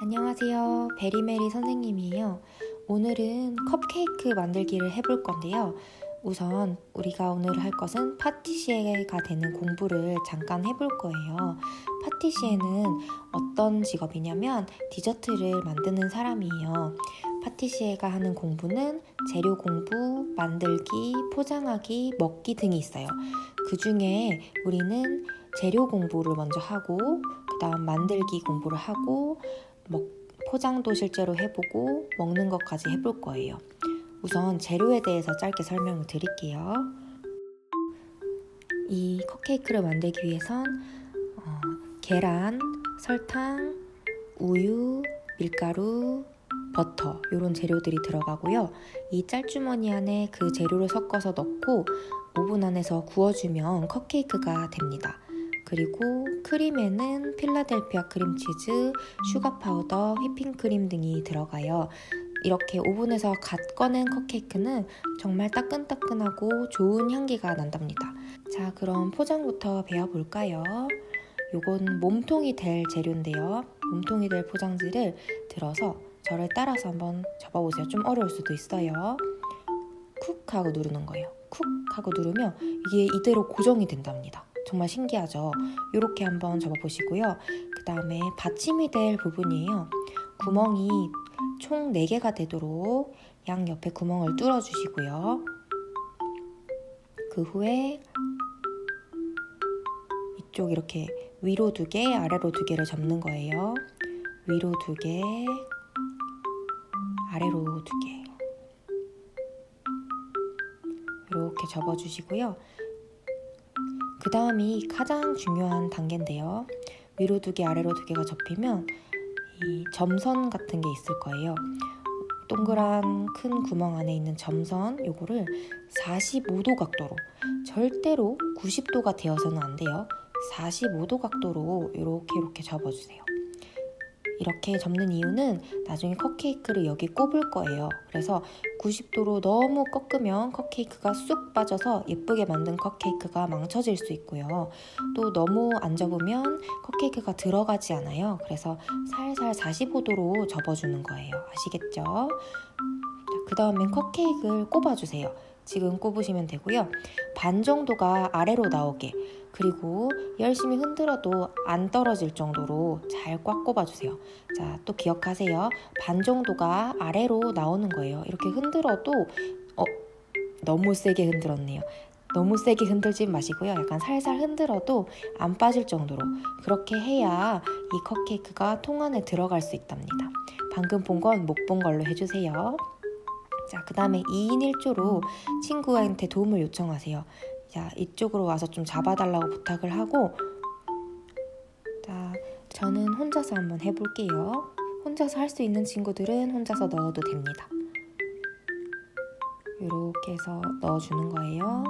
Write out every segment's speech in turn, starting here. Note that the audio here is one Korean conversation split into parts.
안녕하세요. 베리메리 선생님이에요. 오늘은 컵케이크 만들기를 해볼 건데요. 우선 우리가 오늘 할 것은 파티시에가 되는 공부를 잠깐 해볼 거예요. 파티시에는 어떤 직업이냐면 디저트를 만드는 사람이에요. 파티시에가 하는 공부는 재료 공부, 만들기, 포장하기, 먹기 등이 있어요. 그 중에 우리는 재료 공부를 먼저 하고 그 다음 만들기 공부를 하고 포장도 실제로 해보고 먹는 것까지 해볼 거예요. 우선 재료에 대해서 짧게 설명을 드릴게요. 이 컵케이크를 만들기 위해선 계란, 설탕, 우유, 밀가루, 버터 이런 재료들이 들어가고요. 이 짤주머니 안에 그 재료를 섞어서 넣고 오븐 안에서 구워주면 컵케이크가 됩니다. 그리고 크림에는 필라델피아 크림치즈, 슈가 파우더, 휘핑크림 등이 들어가요. 이렇게 오븐에서 갓 꺼낸 컵케이크는 정말 따끈따끈하고 좋은 향기가 난답니다. 자, 그럼 포장부터 배워볼까요? 요건 몸통이 될 재료인데요. 몸통이 될 포장지를 들어서 저를 따라서 한번 접어보세요. 좀 어려울 수도 있어요. 쿡 하고 누르는 거예요. 쿡 하고 누르면 이게 이대로 고정이 된답니다. 정말 신기하죠? 이렇게 한번 접어보시고요. 그 다음에 받침이 될 부분이에요. 구멍이 총 4개가 되도록 양옆에 구멍을 뚫어주시고요. 그 후에 이쪽 이렇게 위로 2개, 아래로 2개를 접는 거예요. 위로 2개, 아래로 2개. 이렇게 접어주시고요. 그 다음이 가장 중요한 단계인데요. 위로 2개, 아래로 2개가 접히면 이 점선 같은 게 있을 거예요. 동그란 큰 구멍 안에 있는 점선, 요거를 45도 각도로, 절대로 90도가 되어서는 안 돼요. 45도 각도로 이렇게 접어주세요. 이렇게 접는 이유는 나중에 컵케이크를 여기 꼽을 거예요. 그래서 90도로 너무 꺾으면 컵케이크가 쑥 빠져서 예쁘게 만든 컵케이크가 망쳐질 수 있고요. 또 너무 안 접으면 컵케이크가 들어가지 않아요. 그래서 살살 45도로 접어주는 거예요. 아시겠죠? 그 다음엔 컵케이크를 꼽아주세요. 지금 꼽으시면 되고요. 반 정도가 아래로 나오게, 그리고 열심히 흔들어도 안 떨어질 정도로 잘 꽉 꼽아주세요. 자, 또 기억하세요. 반 정도가 아래로 나오는 거예요. 이렇게 흔들어도 너무 세게 흔들었네요. 너무 세게 흔들지 마시고요. 약간 살살 흔들어도 안 빠질 정도로 그렇게 해야 이 컵케이크가 통 안에 들어갈 수 있답니다. 방금 본 건 못 본 걸로 해주세요. 자, 그 다음에 2인 1조로 친구한테 도움을 요청하세요. 자, 이쪽으로 와서 좀 잡아달라고 부탁을 하고, 자, 저는 혼자서 한번 해볼게요. 혼자서 할 수 있는 친구들은 혼자서 넣어도 됩니다. 이렇게 해서 넣어주는 거예요.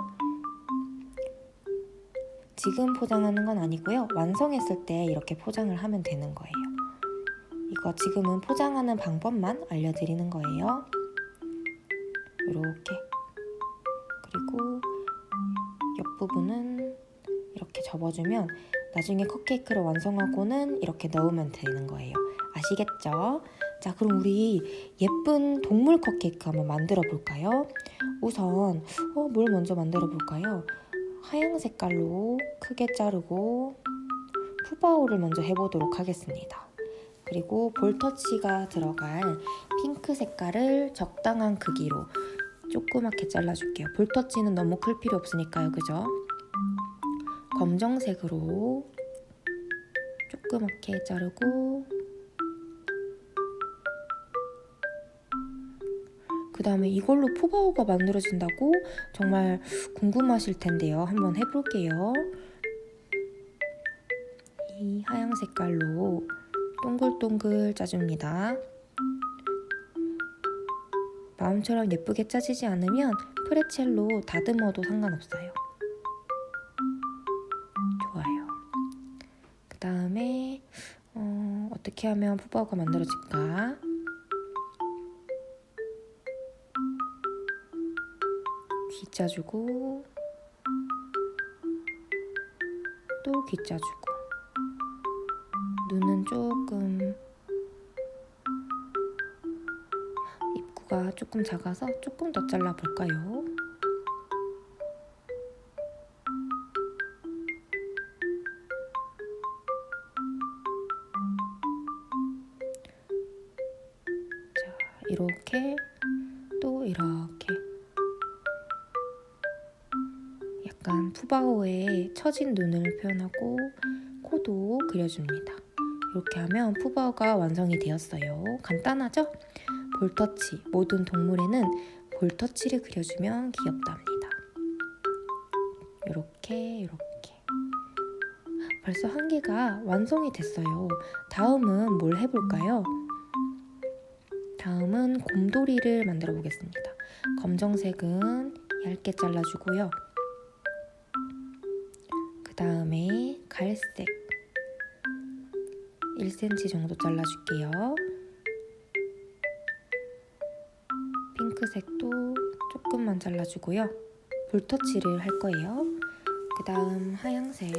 지금 포장하는 건 아니고요. 완성했을 때 이렇게 포장을 하면 되는 거예요. 이거 지금은 포장하는 방법만 알려드리는 거예요. 이렇게. 그리고 옆부분은 이렇게 접어주면 나중에 컵케이크를 완성하고는 이렇게 넣으면 되는 거예요. 아시겠죠? 자, 그럼 우리 예쁜 동물 컵케이크 한번 만들어 볼까요? 우선 뭘 먼저 만들어 볼까요? 하얀 색깔로 크게 자르고 푸바오를 먼저 해보도록 하겠습니다. 그리고 볼터치가 들어갈 핑크 색깔을 적당한 크기로 조그맣게 잘라줄게요. 볼터치는 너무 클 필요 없으니까요. 그죠? 검정색으로 조그맣게 자르고, 그 다음에 이걸로 푸바오가 만들어진다고? 정말 궁금하실 텐데요. 한번 해볼게요. 이 하얀 색깔로 동글동글 짜줍니다. 마음처럼 예쁘게 짜지지 않으면 프레첼로 다듬어도 상관없어요. 좋아요. 그 다음에 어떻게 하면 푸바오가 만들어질까? 귀 짜주고, 또 귀 짜주고, 눈은 조금 푸가 조금 작아서 조금 더 잘라볼까요? 자, 이렇게 또 이렇게 약간 푸바오의 처진 눈을 표현하고 코도 그려줍니다. 이렇게 하면 푸바오가 완성이 되었어요. 간단하죠? 볼터치, 모든 동물에는 볼터치를 그려주면 귀엽답니다. 이렇게 벌써 한 개가 완성이 됐어요. 다음은 뭘 해볼까요? 다음은 곰돌이를 만들어 보겠습니다. 검정색은 얇게 잘라주고요. 그 다음에 갈색 1cm 정도 잘라줄게요. 핑크색도 조금만 잘라주고요. 볼터치를 할 거예요. 그 다음 하얀색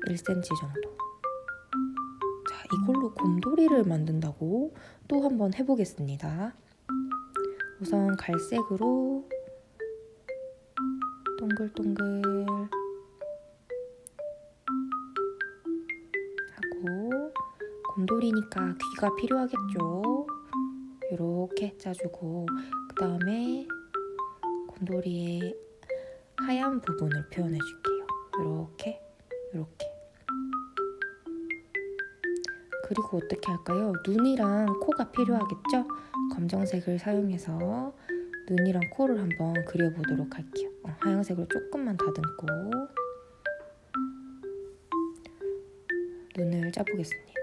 1cm 정도. 자, 이걸로 곰돌이를 만든다고 또 한번 해보겠습니다. 우선 갈색으로 동글동글 하고, 곰돌이니까 귀가 필요하겠죠. 이렇게 짜주고, 그 다음에 곰돌이의 하얀 부분을 표현해 줄게요. 이렇게 그리고 어떻게 할까요? 눈이랑 코가 필요하겠죠? 검정색을 사용해서 눈이랑 코를 한번 그려보도록 할게요. 하얀색으로 조금만 다듬고 눈을 짜보겠습니다.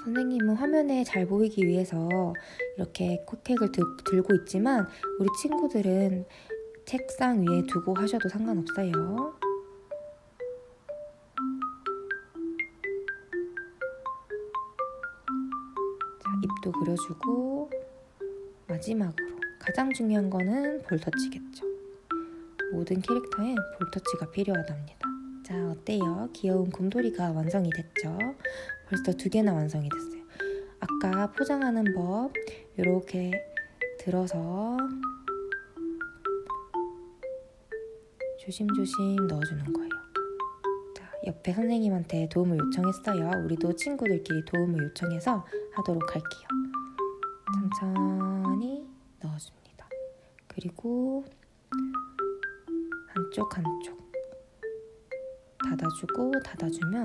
선생님은 화면에 잘 보이기 위해서 이렇게 코텍을 들고 있지만 우리 친구들은 책상 위에 두고 하셔도 상관없어요. 자, 입도 그려주고 마지막으로 가장 중요한 거는 볼터치겠죠. 모든 캐릭터엔 볼터치가 필요하답니다. 자, 어때요? 귀여운 곰돌이가 완성이 됐죠? 벌써 2개나 완성이 됐어요. 아까 포장하는 법 이렇게 들어서 조심조심 넣어주는 거예요. 자, 옆에 선생님한테 도움을 요청했어요. 우리도 친구들끼리 도움을 요청해서 하도록 할게요. 천천히 넣어줍니다. 그리고 한쪽 닫아주면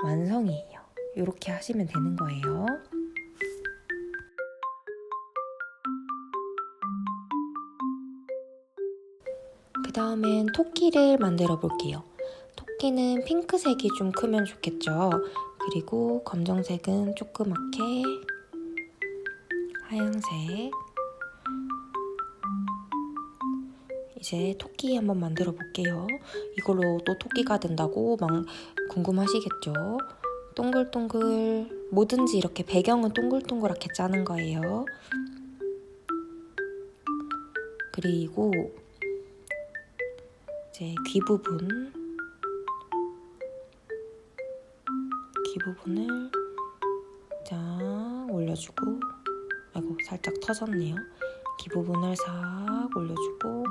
완성이에요. 이렇게 하시면 되는 거예요. 그 다음엔 토끼를 만들어 볼게요. 토끼는 핑크색이 좀 크면 좋겠죠. 그리고 검정색은 조그맣게, 하얀색. 이제 토끼 한번 만들어 볼게요. 이걸로 또 토끼가 된다고 막 궁금하시겠죠? 동글동글, 뭐든지 이렇게 배경은 동글동글하게 짜는 거예요. 그리고 이제 귀 부분을 쫙 올려주고, 아이고 살짝 터졌네요. 귀 부분을 싹 올려주고,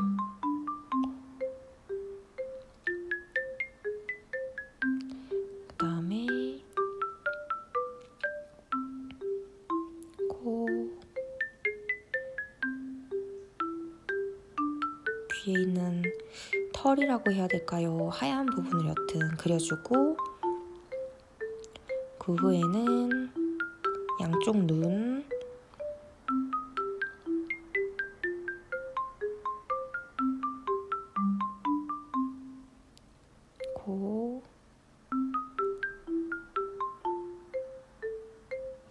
그 다음에 코, 귀에 있는 털이라고 해야 될까요? 하얀 부분을 여튼 그려주고, 그 후에는 양쪽 눈, 코,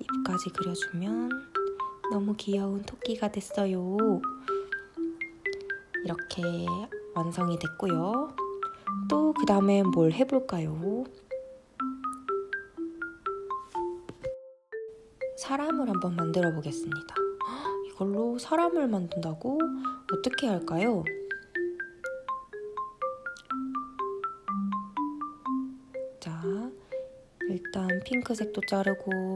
입까지 그려주면 너무 귀여운 토끼가 됐어요. 이렇게 완성이 됐고요. 또 그 다음에 뭘 해볼까요? 사람을 한번 만들어 보겠습니다. 이걸로 사람을 만든다고? 어떻게 할까요? 자, 일단 핑크색도 자르고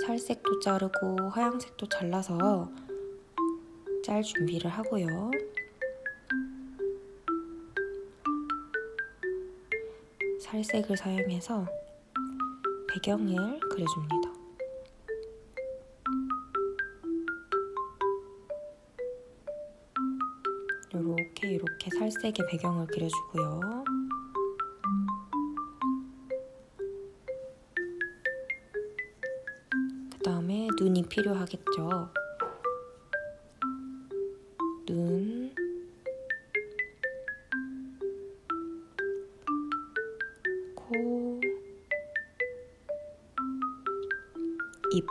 살색도 자르고 하얀색도 잘라서 짤 준비를 하고요. 살색을 사용해서 배경을 그려줍니다. 이렇게 살색의 배경을 그려주고요. 그 다음에 눈이 필요하겠죠. 눈, 코, 입,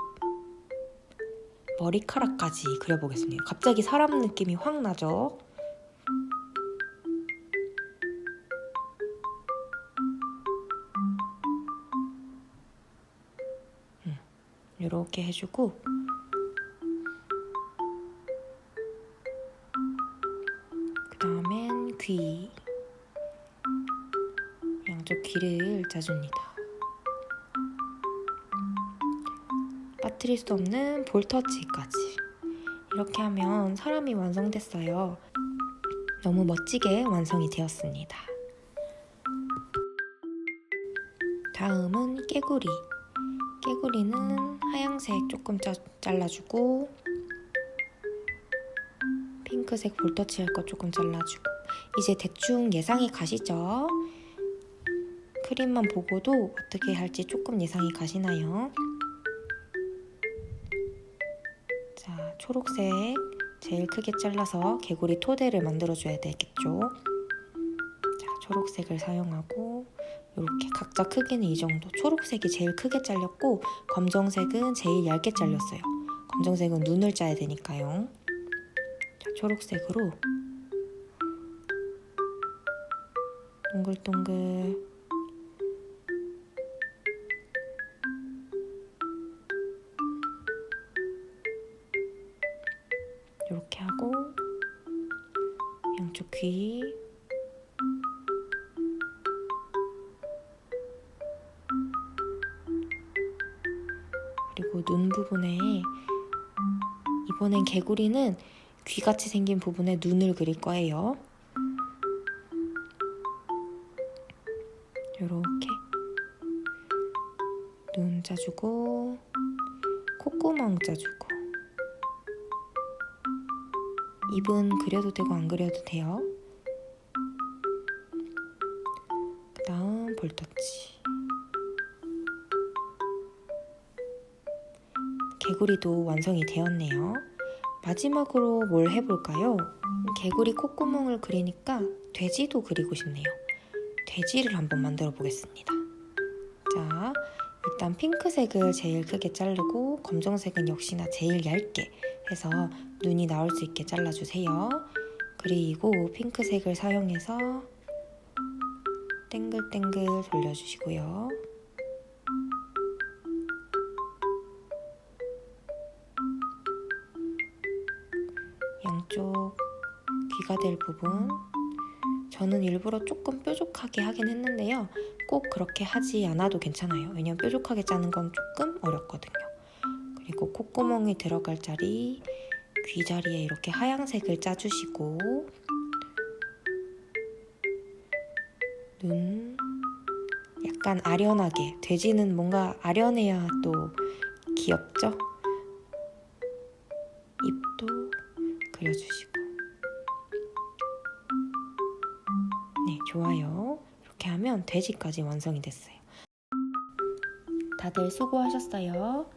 머리카락까지 그려보겠습니다. 갑자기 사람 느낌이 확 나죠? 이렇게 해주고 그 다음엔 귀, 양쪽 귀를 짜줍니다. 빠뜨릴 수 없는 볼터치까지. 이렇게 하면 사람이 완성됐어요. 너무 멋지게 완성이 되었습니다. 다음은 깨구리. 깨구리는 하얀색 조금 잘라주고 핑크색 볼터치 할 거 조금 잘라주고 이제 대충 예상이 가시죠? 크림만 보고도 어떻게 할지 조금 예상이 가시나요? 자, 초록색 제일 크게 잘라서 개구리 토대를 만들어줘야 되겠죠? 자, 초록색을 사용하고 이렇게 각자 크기는 이 정도. 초록색이 제일 크게 잘렸고 검정색은 제일 얇게 잘렸어요. 검정색은 눈을 짜야 되니까요. 자, 초록색으로 동글동글 이렇게 하고 양쪽 귀 그리고 눈 부분에 이번엔 개구리는 귀같이 생긴 부분에 눈을 그릴 거예요. 이렇게 눈 짜주고 콧구멍 짜주고 입은 그려도 되고 안 그려도 돼요. 그 다음 볼터치. 개구리도 완성이 되었네요. 마지막으로 뭘 해볼까요? 개구리 콧구멍을 그리니까 돼지도 그리고 싶네요. 돼지를 한번 만들어 보겠습니다. 자, 일단 핑크색을 제일 크게 자르고 검정색은 역시나 제일 얇게 해서 눈이 나올 수 있게 잘라주세요. 그리고 핑크색을 사용해서 땡글땡글 돌려주시고요. 양쪽 귀가 될 부분 저는 일부러 조금 뾰족하게 하긴 했는데요. 꼭 그렇게 하지 않아도 괜찮아요. 왜냐면 뾰족하게 짜는 건 조금 어렵거든요. 그리고 콧구멍이 들어갈 자리, 귀 자리에 이렇게 하얀색을 짜주시고 눈 약간 아련하게, 돼지는 뭔가 아련해야 또 귀엽죠? 입도 그려주시고 네, 좋아요. 이렇게 하면 돼지까지 완성이 됐어요. 다들 수고하셨어요.